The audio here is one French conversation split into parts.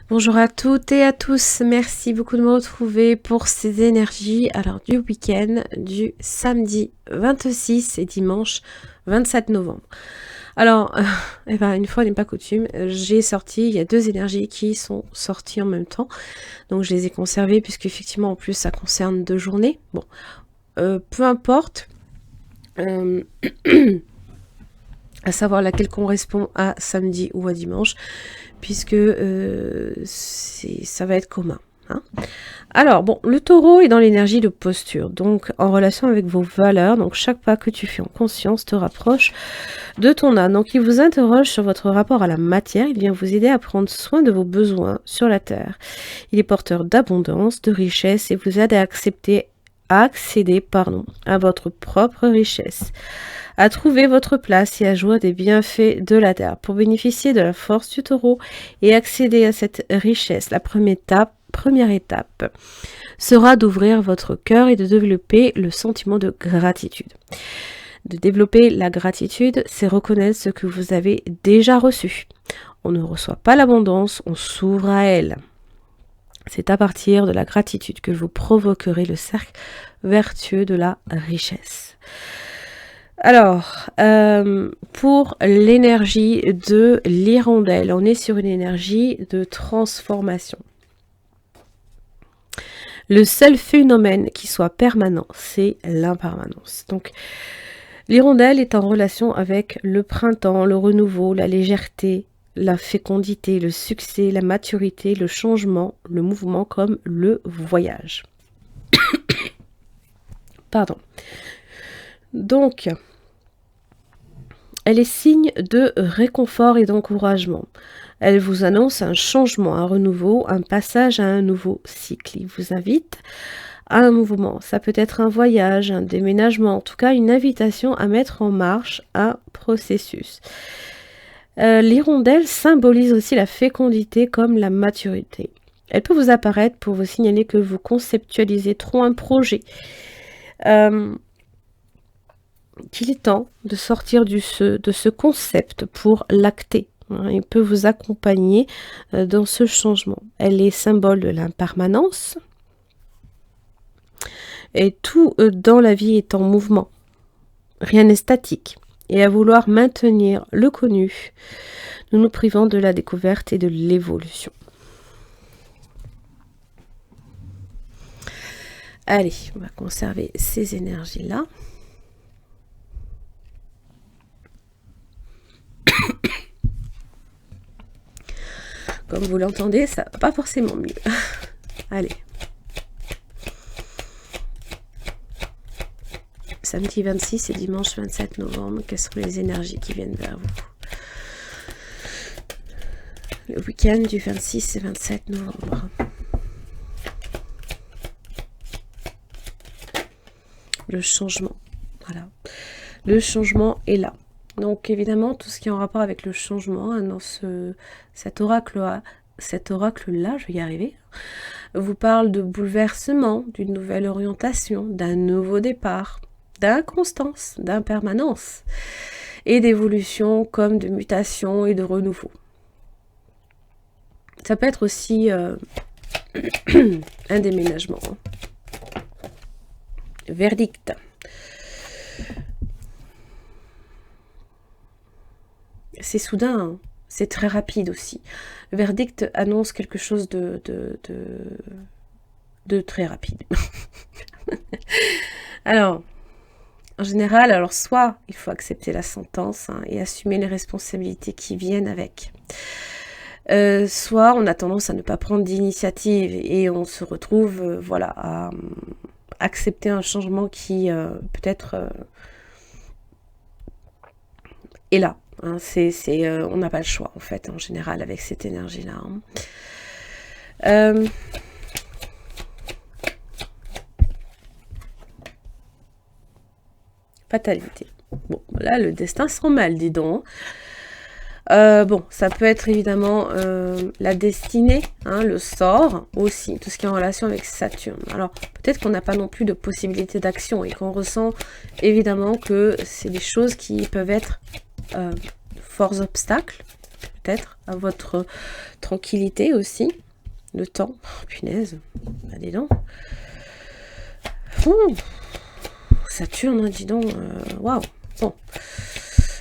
Bonjour à toutes et à tous, merci beaucoup de me retrouver pour ces énergies alors du week-end du samedi 26 et dimanche 27 novembre. Alors, une fois n'est pas coutume, j'ai sorti, il y a deux énergies qui sont sorties en même temps, donc je les ai conservées puisque effectivement en plus ça concerne 2 journées. Bon, peu importe, à savoir laquelle correspond à samedi ou à dimanche, puisque ça va être commun. Hein. Alors, bon, le taureau est dans l'énergie de posture, donc en relation avec vos valeurs, donc chaque pas que tu fais en conscience te rapproche de ton âme. Donc il vous interroge sur votre rapport à la matière, il vient vous aider à prendre soin de vos besoins sur la terre. Il est porteur d'abondance, de richesse et vous aide à accéder à votre propre richesse, à trouver votre place et à jouir des bienfaits de la terre. Pour bénéficier de la force du taureau et accéder à cette richesse, la première étape sera d'ouvrir votre cœur et de développer le sentiment de gratitude. De développer la gratitude, c'est reconnaître ce que vous avez déjà reçu. On ne reçoit pas l'abondance, on s'ouvre à elle. C'est à partir de la gratitude que vous provoquerez le cercle vertueux de la richesse. Alors, pour l'énergie de l'hirondelle, on est sur une énergie de transformation. Le seul phénomène qui soit permanent, c'est l'impermanence. Donc, l'hirondelle est en relation avec le printemps, le renouveau, la légèreté, la fécondité, le succès, la maturité, le changement, le mouvement comme le voyage. Pardon. Donc, elle est signe de réconfort et d'encouragement. Elle vous annonce un changement, un renouveau, un passage à un nouveau cycle. Il vous invite à un mouvement. Ça peut être un voyage, un déménagement, en tout cas une invitation à mettre en marche un processus. L'hirondelle symbolise aussi la fécondité comme la maturité. Elle peut vous apparaître pour vous signaler que vous conceptualisez trop un projet, qu'il est temps de sortir de ce concept pour l'acter. Il peut vous accompagner dans ce changement. Elle est symbole de l'impermanence. Et tout dans la vie est en mouvement. Rien n'est statique. Et à vouloir maintenir le connu, nous nous privons de la découverte et de l'évolution. Allez, on va conserver ces énergies-là. Comme vous l'entendez, ça va pas forcément mieux. Allez. Samedi 26 et dimanche 27 novembre, quelles sont les énergies qui viennent vers vous? Le week-end du 26 et 27 novembre. Le changement. Voilà. Le changement est là. Donc évidemment, tout ce qui est en rapport avec le changement, hein, dans cet oracle-là, je vais y arriver, vous parle de bouleversement, d'une nouvelle orientation, d'un nouveau départ, d'inconstance, d'impermanence et d'évolution comme de mutation et de renouveau. Ça peut être aussi un déménagement. Verdict. C'est soudain, hein. C'est très rapide aussi. Le verdict annonce quelque chose de très rapide. Alors, en général, soit il faut accepter la sentence et assumer les responsabilités qui viennent avec. Soit on a tendance à ne pas prendre d'initiative et on se retrouve à accepter un changement qui peut-être est là. Hein, on n'a pas le choix en fait en général avec cette énergie là. Fatalité. Bon, là le destin sent mal, dis donc. Ça peut être évidemment la destinée, hein, le sort aussi, tout ce qui est en relation avec Saturne. Alors peut-être qu'on n'a pas non plus de possibilité d'action et qu'on ressent évidemment que c'est des choses qui peuvent être forts obstacles, peut-être à votre tranquillité aussi. Le temps. Oh, punaise. Bah, dis donc. Saturne, hein, dis donc. Waouh. Bon.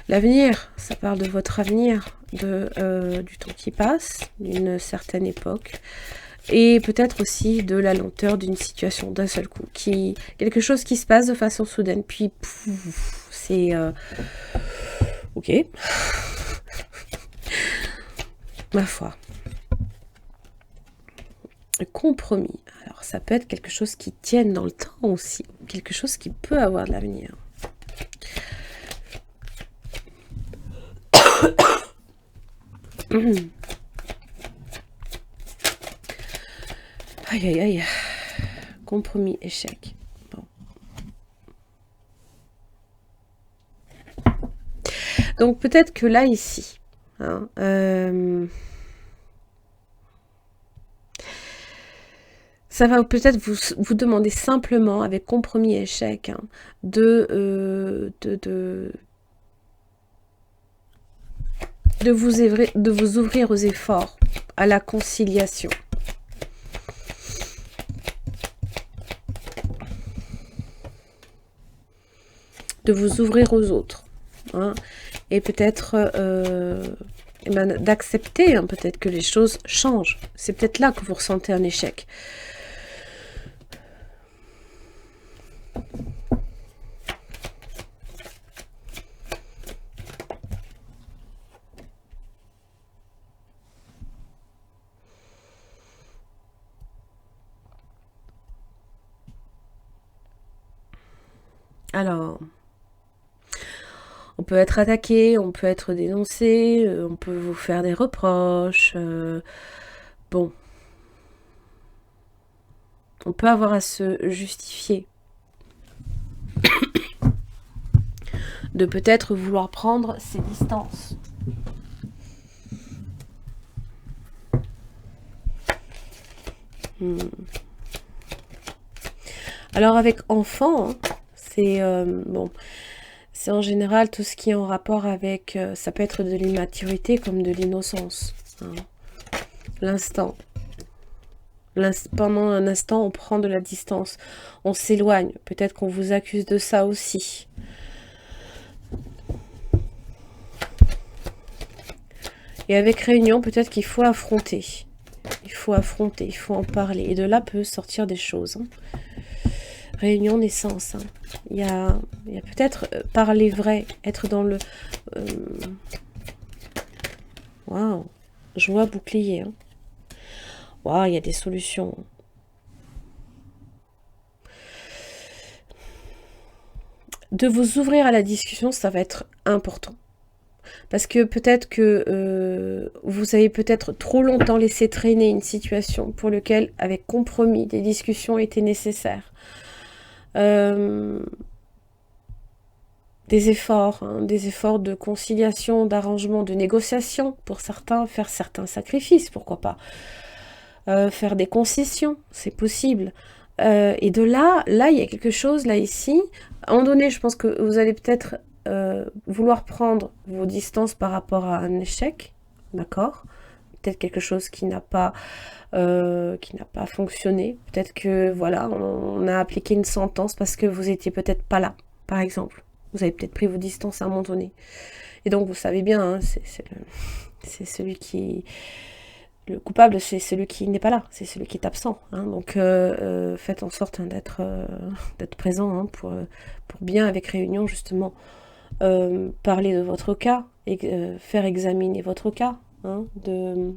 L'avenir, ça parle de votre avenir, du temps qui passe, d'une certaine époque. Et peut-être aussi de la lenteur d'une situation d'un seul coup. Quelque chose qui se passe de façon soudaine. Puis, c'est... ok. Ma foi. Compromis. Alors, ça peut être quelque chose qui tienne dans le temps aussi. Quelque chose qui peut avoir de l'avenir. Aïe, aïe, aïe. Compromis, échec. Bon. Donc, peut-être que là, ici, hein, ça va peut-être vous demander simplement, avec compromis et échec, hein, de vous ouvrir aux efforts, à la conciliation. De vous ouvrir aux autres. Hein, et peut-être d'accepter, hein, peut-être que les choses changent. C'est peut-être là que vous ressentez un échec. Alors, on peut être attaqué, on peut être dénoncé, on peut vous faire des reproches. Bon. On peut avoir à se justifier. De peut-être vouloir prendre ses distances. Alors avec enfant, hein, c'est bon, c'est en général tout ce qui est en rapport avec, ça peut être de l'immaturité comme de l'innocence. Hein. L'instant. Pendant un instant, on prend de la distance, on s'éloigne. Peut-être qu'on vous accuse de ça aussi. Et avec réunion, peut-être qu'il faut affronter. Il faut affronter, il faut en parler. Et de là peut sortir des choses. Hein. Réunion, naissance. Hein. Il y a peut-être parler vrai, être dans le... Waouh, joie bouclier. Hein. Waouh, il y a des solutions. De vous ouvrir à la discussion, ça va être important. Parce que peut-être que vous avez peut-être trop longtemps laissé traîner une situation pour laquelle, avec compromis, des discussions étaient nécessaires. Des efforts de conciliation, d'arrangement, de négociation. Pour certains, faire certains sacrifices, pourquoi pas. Faire des concessions, c'est possible. Et de là, il y a quelque chose, là, ici. À un moment donné, je pense que vous allez peut-être vouloir prendre vos distances par rapport à un échec, d'accord ? Peut-être quelque chose qui n'a pas fonctionné. Peut-être que, voilà, on a appliqué une sentence parce que vous étiez peut-être pas là, par exemple. Vous avez peut-être pris vos distances à un moment donné. Et donc, vous savez bien, hein, c'est celui qui... Le coupable, c'est celui qui n'est pas là, c'est celui qui est absent. Hein. Donc, faites en sorte hein, d'être présent hein, pour bien, avec réunion, justement, parler de votre cas, et faire examiner votre cas, hein, de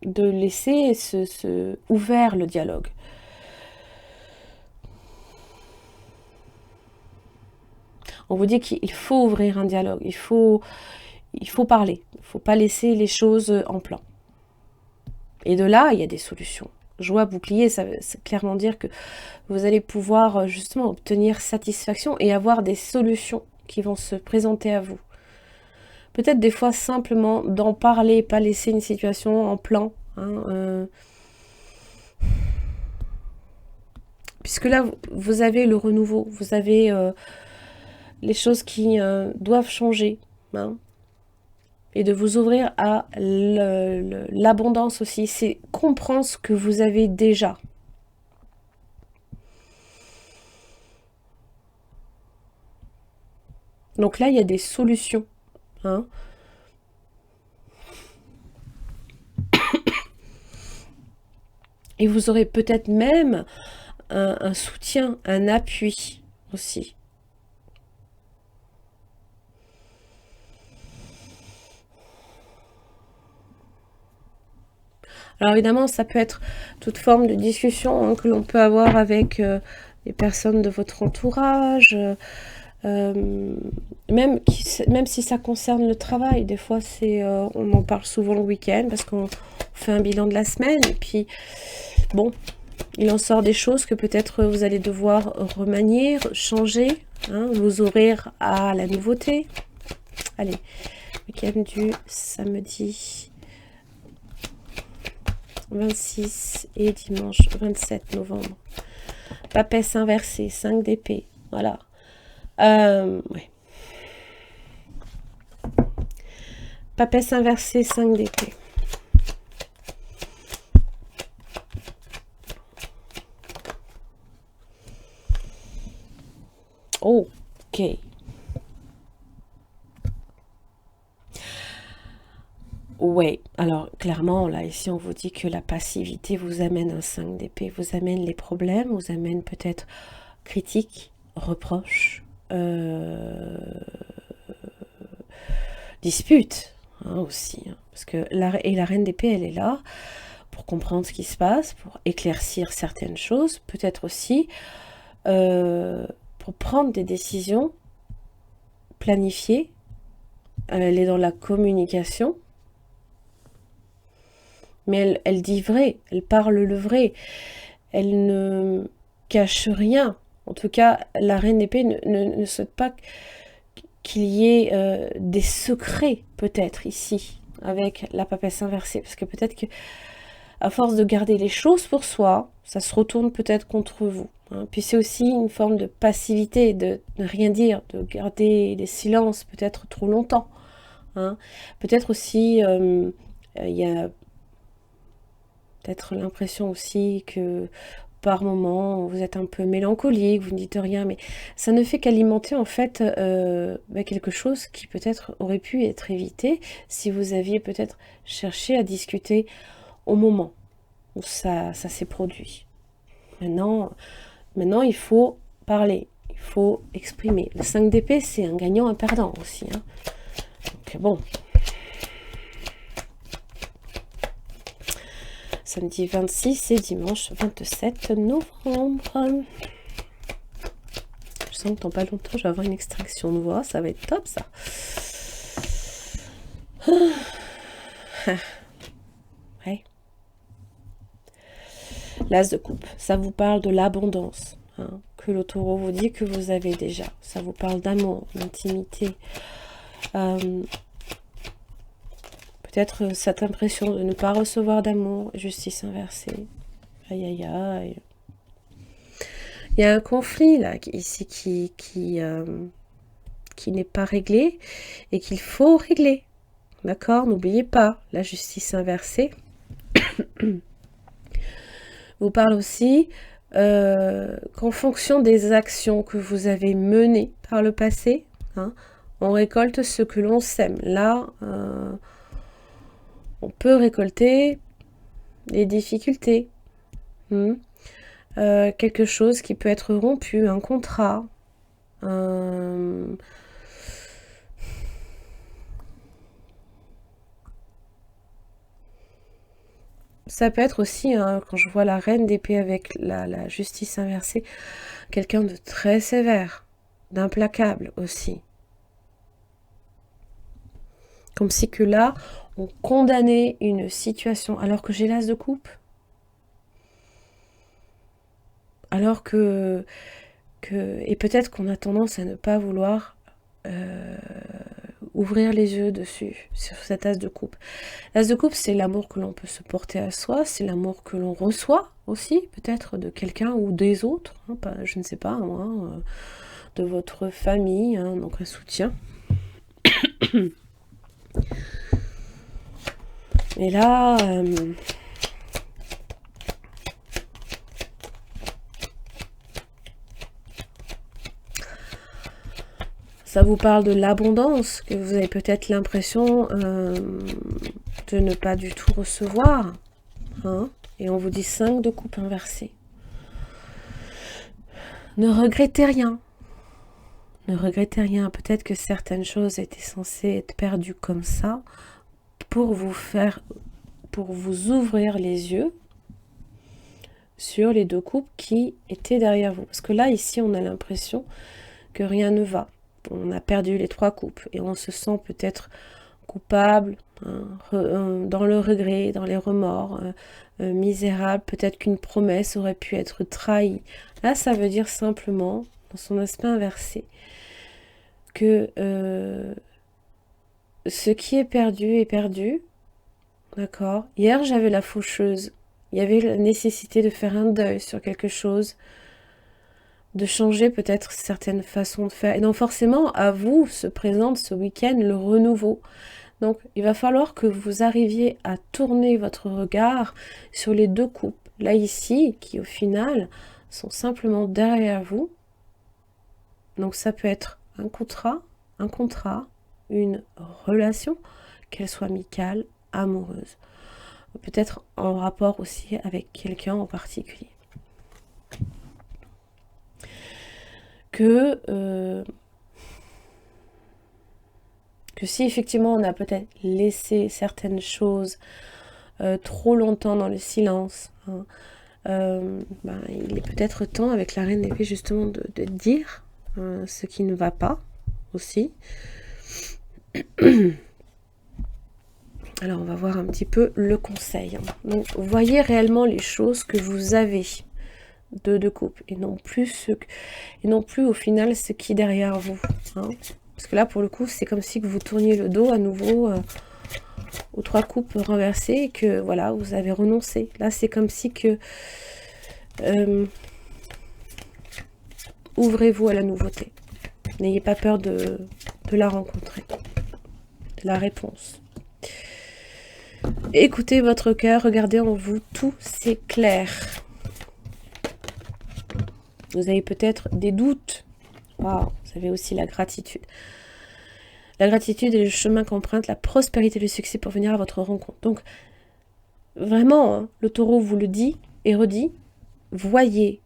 laisser ouvert le dialogue. On vous dit qu'il faut ouvrir un dialogue, il faut parler, il ne faut pas laisser les choses en plan. Et de là, il y a des solutions. Joie bouclier, ça veut clairement dire que vous allez pouvoir justement obtenir satisfaction et avoir des solutions qui vont se présenter à vous. Peut-être des fois simplement d'en parler, pas laisser une situation en plan. Hein, puisque là, vous avez le renouveau, vous avez les choses qui doivent changer, hein, et de vous ouvrir à l'abondance aussi. C'est comprendre ce que vous avez déjà. Donc là, il y a des solutions, hein. Et vous aurez peut-être même un soutien, un appui aussi. Alors évidemment, ça peut être toute forme de discussion, hein, que l'on peut avoir avec les personnes de votre entourage, même si ça concerne le travail. Des fois, on en parle souvent le week-end parce qu'on fait un bilan de la semaine. Et puis, bon, il en sort des choses que peut-être vous allez devoir remanier, changer, hein, vous ouvrir à la nouveauté. Allez, week-end du samedi 26 et dimanche 27 novembre. Papesse inversée, 5 d'épée. Voilà. Ouais. Papesse inversée, 5 d'épée. Ok. Oui, alors clairement, là, ici, on vous dit que la passivité vous amène un 5 d'épée, vous amène les problèmes, vous amène peut-être critiques, reproches, disputes, hein, aussi. Hein, parce que la reine d'épée, elle est là pour comprendre ce qui se passe, pour éclaircir certaines choses, peut-être aussi pour prendre des décisions planifiées. Elle est dans la communication. Mais elle dit vrai, elle parle le vrai, elle ne cache rien. En tout cas, la reine d'épée ne souhaite pas qu'il y ait des secrets, peut-être, ici, avec la papesse inversée. Parce que peut-être que, à force de garder les choses pour soi, ça se retourne peut-être contre vous. Hein. Puis c'est aussi une forme de passivité, de ne rien dire, de garder des silences peut-être trop longtemps. Hein. Peut-être aussi, il y a peut-être l'impression aussi que par moment vous êtes un peu mélancolique, vous ne dites rien, mais ça ne fait qu'alimenter en fait quelque chose qui peut-être aurait pu être évité si vous aviez peut-être cherché à discuter au moment où ça s'est produit. Maintenant, il faut parler, il faut exprimer. Le 5 d'épée, c'est un gagnant, un perdant aussi. Hein. Donc bon. Samedi 26 et dimanche 27 novembre. Je sens que dans pas longtemps, je vais avoir une extraction de voix. Ça va être top, ça. Ouais. L'as de coupe. Ça vous parle de l'abondance. Hein, que le taureau vous dit que vous avez déjà. Ça vous parle d'amour, d'intimité. Peut-être cette impression de ne pas recevoir d'amour, justice inversée. Aïe, aïe, aïe. Il y a un conflit là, ici, qui n'est pas réglé et qu'il faut régler. D'accord? N'oubliez pas, la justice inversée vous parle aussi qu'en fonction des actions que vous avez menées par le passé, hein, on récolte ce que l'on sème. Là, on peut récolter des difficultés. Quelque chose qui peut être rompu, un contrat. Ça peut être aussi, hein, quand je vois la reine d'épée avec la justice inversée, quelqu'un de très sévère, d'implacable aussi. Comme si que là, on condamnait une situation, alors que j'ai l'as de coupe. Alors que et peut-être qu'on a tendance à ne pas vouloir, ouvrir les yeux dessus, sur cet as de coupe. L'as de coupe, c'est l'amour que l'on peut se porter à soi, c'est l'amour que l'on reçoit aussi, peut-être de quelqu'un ou des autres, hein, je ne sais pas, moi, de votre famille, hein, donc un soutien. Et là, ça vous parle de l'abondance, que vous avez peut-être l'impression de ne pas du tout recevoir. Hein, et on vous dit 5 de coupe inversée. Ne regrettez rien. Ne regrettez rien. Peut-être que certaines choses étaient censées être perdues comme ça pour vous ouvrir les yeux sur les 2 coupes qui étaient derrière vous. Parce que là, ici, on a l'impression que rien ne va. On a perdu les 3 coupes et on se sent peut-être coupable, hein, dans le regret, dans les remords, misérable. Peut-être qu'une promesse aurait pu être trahie. Là, ça veut dire simplement, dans son aspect inversé, que ce qui est perdu, d'accord. Hier, j'avais la faucheuse. Il y avait la nécessité de faire un deuil sur quelque chose, de changer peut-être certaines façons de faire. Et donc forcément, à vous se présente ce week-end le renouveau. Donc, il va falloir que vous arriviez à tourner votre regard sur les 2 coupes. Là, ici, qui au final sont simplement derrière vous. Donc, ça peut être un contrat, une relation, qu'elle soit amicale, amoureuse. Peut-être en rapport aussi avec quelqu'un en particulier. Que si effectivement on a peut-être laissé certaines choses trop longtemps dans le silence, hein, il est peut-être temps avec la reine d'épée justement de dire ce qui ne va pas aussi. Alors on va voir un petit peu le conseil. Hein. Donc voyez réellement les choses que vous avez de coupe et non plus au final ce qui est derrière vous. Hein. Parce que là, pour le coup, c'est comme si vous tourniez le dos à nouveau aux 3 coupes renversées et que, voilà, vous avez renoncé. Là, c'est comme si que... ouvrez-vous à la nouveauté. N'ayez pas peur de la rencontrer, de la réponse. Écoutez votre cœur, regardez en vous, tout s'éclaire. Vous avez peut-être des doutes. Waouh, vous avez aussi la gratitude. La gratitude est le chemin qu'emprunte la prospérité et le succès pour venir à votre rencontre. Donc, vraiment, hein, le taureau vous le dit et redit, voyez,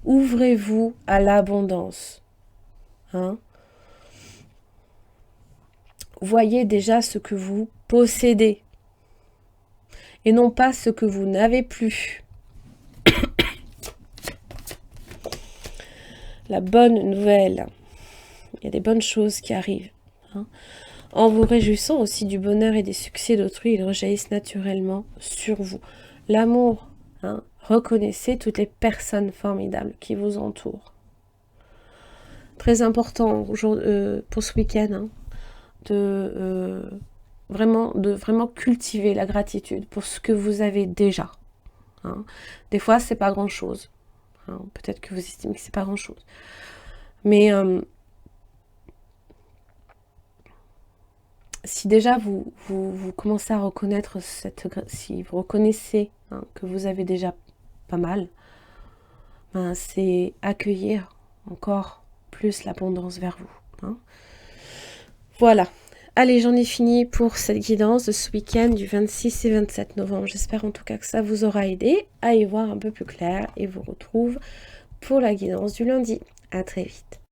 ouvrez-vous à l'abondance. Hein. Voyez déjà ce que vous possédez et non pas ce que vous n'avez plus. La bonne nouvelle, il y a des bonnes choses qui arrivent. Hein. En vous réjouissant aussi du bonheur et des succès d'autrui, ils rejaillissent naturellement sur vous. L'amour, hein, reconnaissez toutes les personnes formidables qui vous entourent. Très important pour ce week-end, hein, de vraiment cultiver la gratitude pour ce que vous avez déjà. Hein. Des fois, c'est pas grand-chose. Hein. Peut-être que vous estimez que c'est pas grand-chose. Mais si déjà vous commencez à reconnaître si vous reconnaissez, hein, que vous avez déjà pas mal, ben, c'est accueillir encore plus l'abondance vers vous. Hein. Voilà. Allez, j'en ai fini pour cette guidance de ce week-end du 26 et 27 novembre. J'espère en tout cas que ça vous aura aidé à y voir un peu plus clair et vous retrouve pour la guidance du lundi. À très vite.